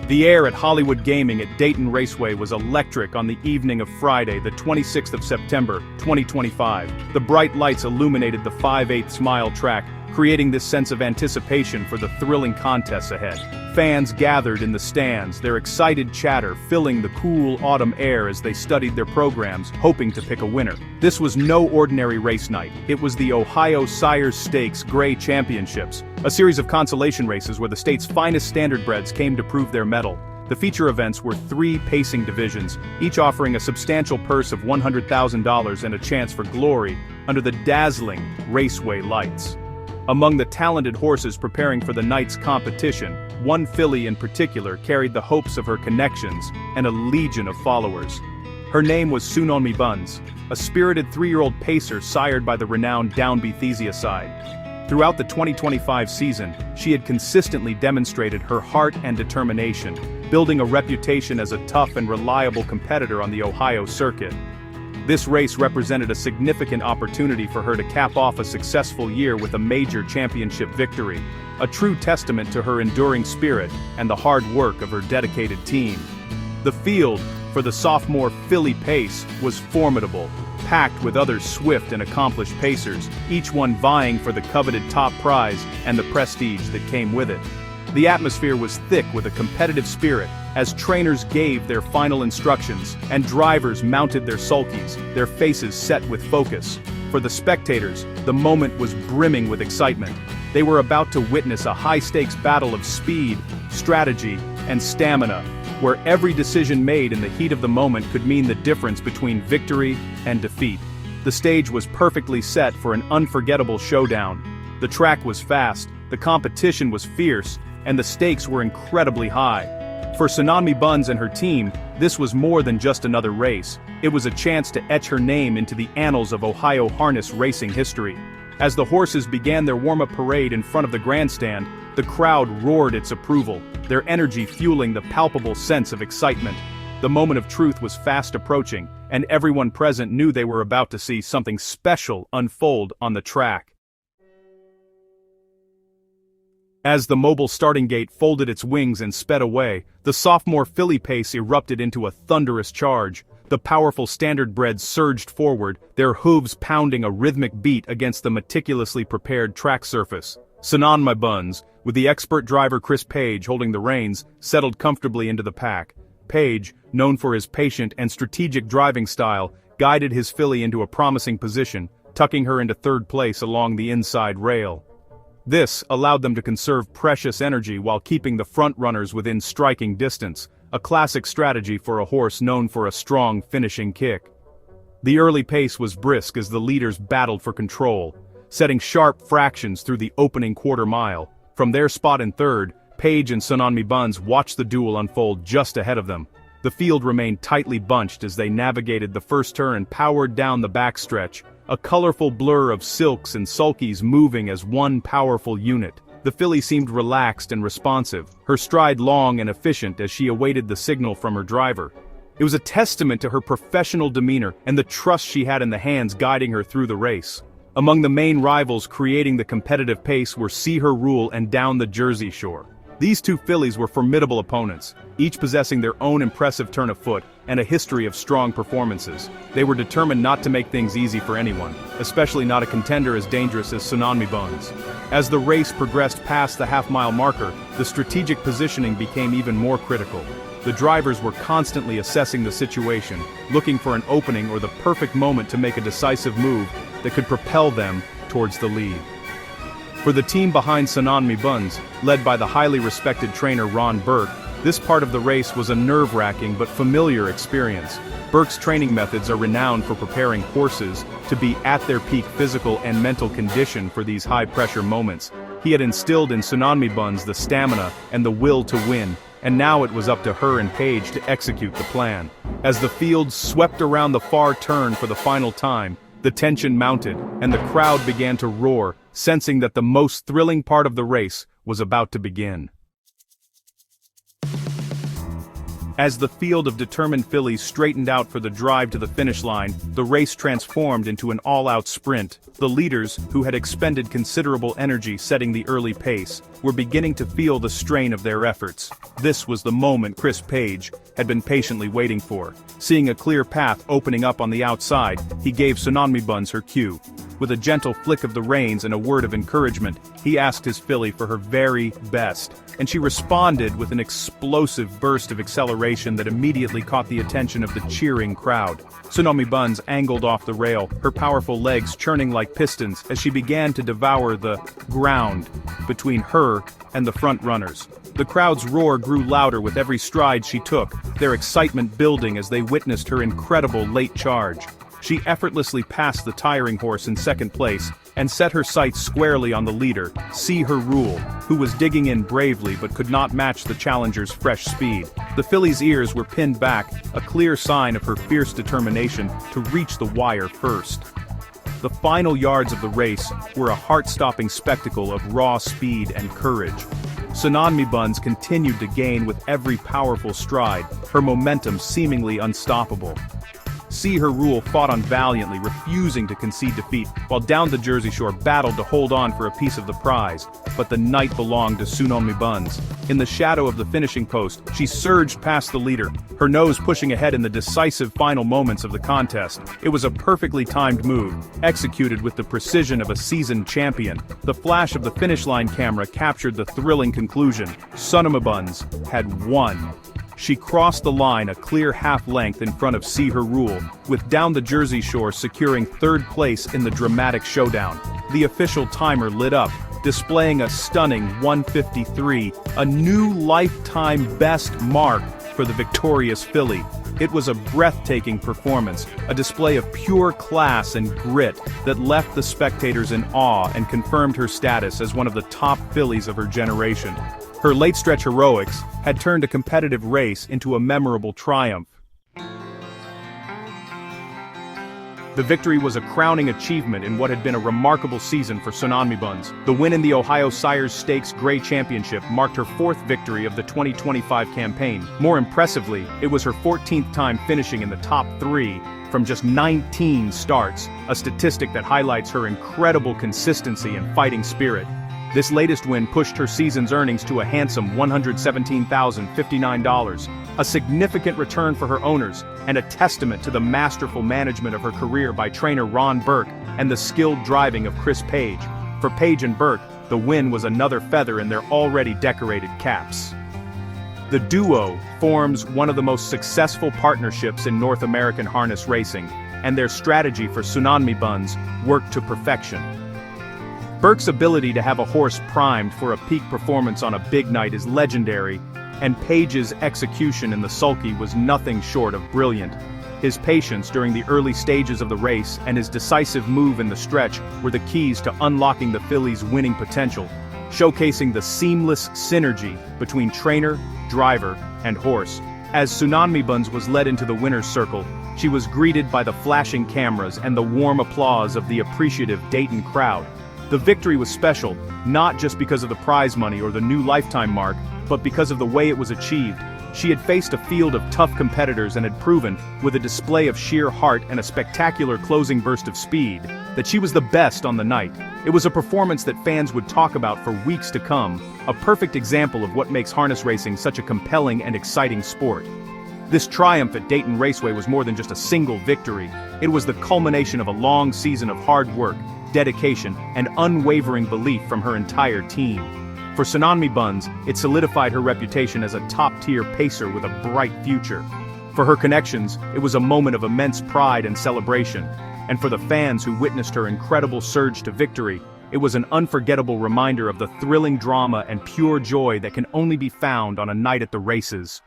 The air at Hollywood Gaming at Dayton Raceway was electric on the evening of Friday, the 26th of September, 2025. The bright lights illuminated the 5/8 mile track, creating this sense of anticipation for the thrilling contests ahead. Fans gathered in the stands, their excited chatter filling the cool autumn air as they studied their programs, hoping to pick a winner. This was no ordinary race night. It was the Ohio Sires Stakes Gray Championships, a series of consolation races where the state's finest standardbreds came to prove their mettle. The feature events were 3 pacing divisions, each offering a substantial purse of $100,000 and a chance for glory under the dazzling raceway lights. Among the talented horses preparing for the night's competition, one filly in particular carried the hopes of her connections and a legion of followers. Her name was Sayton and Drogan, a spirited 3-year-old pacer sired by the renowned Downby Thesia side. Throughout the 2025 season, she had consistently demonstrated her heart and determination, building a reputation as a tough and reliable competitor on the Ohio circuit. This race represented a significant opportunity for her to cap off a successful year with a major championship victory, a true testament to her enduring spirit and the hard work of her dedicated team. The field, for the sophomore filly pace, was formidable, packed with other swift and accomplished pacers, each one vying for the coveted top prize and the prestige that came with it. The atmosphere was thick with a competitive spirit as trainers gave their final instructions and drivers mounted their sulkies, their faces set with focus. For the spectators, the moment was brimming with excitement. They were about to witness a high-stakes battle of speed, strategy, and stamina, where every decision made in the heat of the moment could mean the difference between victory and defeat. The stage was perfectly set for an unforgettable showdown. The track was fast, the competition was fierce, and the stakes were incredibly high. For Sayton and Drogan and her team, this was more than just another race. It was a chance to etch her name into the annals of Ohio harness racing history. As the horses began their warm-up parade in front of the grandstand, the crowd roared its approval, their energy fueling the palpable sense of excitement. The moment of truth was fast approaching, and everyone present knew they were about to see something special unfold on the track. As the mobile starting gate folded its wings and sped away, the sophomore filly pace erupted into a thunderous charge. The powerful standardbreds surged forward, their hooves pounding a rhythmic beat against the meticulously prepared track surface. Sayton and Drogan, with the expert driver Chris Page holding the reins, settled comfortably into the pack. Page, known for his patient and strategic driving style, guided his filly into a promising position, tucking her into third place along the inside rail. This allowed them to conserve precious energy while keeping the front runners within striking distance, a classic strategy for a horse known for a strong finishing kick. The early pace was brisk as the leaders battled for control, setting sharp fractions through the opening quarter mile. From their spot in third, Page and Sayton and Drogan watched the duel unfold just ahead of them. The field remained tightly bunched as they navigated the first turn and powered down the backstretch, a colorful blur of silks and sulkies moving as one powerful unit. The filly seemed relaxed and responsive, her stride long and efficient as she awaited the signal from her driver. It was a testament to her professional demeanor and the trust she had in the hands guiding her through the race. Among the main rivals creating the competitive pace were See Her Rule and Down the Jersey Shore. These two fillies were formidable opponents, each possessing their own impressive turn of foot and a history of strong performances. They were determined not to make things easy for anyone, especially not a contender as dangerous as Sayton and Drogan. As the race progressed past the half-mile marker, the strategic positioning became even more critical. The drivers were constantly assessing the situation, looking for an opening or the perfect moment to make a decisive move that could propel them towards the lead. For the team behind Sayton and Drogan, led by the highly respected trainer Ron Burke, this part of the race was a nerve-wracking but familiar experience. Burke's training methods are renowned for preparing horses to be at their peak physical and mental condition for these high-pressure moments. He had instilled in Sayton and Drogan the stamina and the will to win, and now it was up to her and Page to execute the plan. As the field swept around the far turn for the final time, the tension mounted, and the crowd began to roar, sensing that the most thrilling part of the race was about to begin. As the field of determined fillies straightened out for the drive to the finish line, the race transformed into an all-out sprint. The leaders, who had expended considerable energy setting the early pace, were beginning to feel the strain of their efforts. This was the moment Chris Page had been patiently waiting for. Seeing a clear path opening up on the outside, he gave Tsunami Buns her cue. With a gentle flick of the reins and a word of encouragement, he asked his filly for her very best, and she responded with an explosive burst of acceleration that immediately caught the attention of the cheering crowd. Tsunami Buns angled off the rail, her powerful legs churning like pistons as she began to devour the ground between her and the front runners. The crowd's roar grew louder with every stride she took, their excitement building as they witnessed her incredible late charge. She effortlessly passed the tiring horse in second place, and set her sights squarely on the leader, See Her Rule, who was digging in bravely but could not match the challenger's fresh speed. The filly's ears were pinned back, a clear sign of her fierce determination to reach the wire first. The final yards of the race were a heart-stopping spectacle of raw speed and courage. Tsunami Buns continued to gain with every powerful stride, her momentum seemingly unstoppable. See Her Rule fought on valiantly, refusing to concede defeat, while Down the Jersey Shore battled to hold on for a piece of the prize. But the night belonged to Tsunami Buns. In the shadow of the finishing post, she surged past the leader, her nose pushing ahead in the decisive final moments of the contest. It was a perfectly timed move, executed with the precision of a seasoned champion. The flash of the finish line camera captured the thrilling conclusion: Tsunami Buns had won. She crossed the line a clear half-length in front of See Her Rule, with Down the Jersey Shore securing third place in the dramatic showdown. The official timer lit up, displaying a stunning 1:53, a new lifetime best mark for the victorious filly. It was a breathtaking performance, a display of pure class and grit that left the spectators in awe and confirmed her status as one of the top fillies of her generation. Her late-stretch heroics had turned a competitive race into a memorable triumph. The victory was a crowning achievement in what had been a remarkable season for Tsunami Buns. The win in the Ohio Sires Stakes Grey Championship marked her fourth victory of the 2025 campaign. More impressively, it was her 14th time finishing in the top 3 from just 19 starts, a statistic that highlights her incredible consistency and fighting spirit. This latest win pushed her season's earnings to a handsome $117,059, a significant return for her owners, and a testament to the masterful management of her career by trainer Ron Burke and the skilled driving of Chris Page. For Page and Burke, the win was another feather in their already decorated caps. The duo forms one of the most successful partnerships in North American harness racing, and their strategy for Tsunami Buns worked to perfection. Burke's ability to have a horse primed for a peak performance on a big night is legendary, and Page's execution in the sulky was nothing short of brilliant. His patience during the early stages of the race and his decisive move in the stretch were the keys to unlocking the filly's winning potential, showcasing the seamless synergy between trainer, driver, and horse. As Tsunami Buns was led into the winner's circle, she was greeted by the flashing cameras and the warm applause of the appreciative Dayton crowd. The victory was special, not just because of the prize money or the new lifetime mark, but because of the way it was achieved. She had faced a field of tough competitors and had proven, with a display of sheer heart and a spectacular closing burst of speed, that she was the best on the night. It was a performance that fans would talk about for weeks to come, a perfect example of what makes harness racing such a compelling and exciting sport. This triumph at Dayton Raceway was more than just a single victory. It was the culmination of a long season of hard work, dedication, and unwavering belief from her entire team. For Tsunami Buns, it solidified her reputation as a top-tier pacer with a bright future. For her connections, it was a moment of immense pride and celebration. And for the fans who witnessed her incredible surge to victory, it was an unforgettable reminder of the thrilling drama and pure joy that can only be found on a night at the races.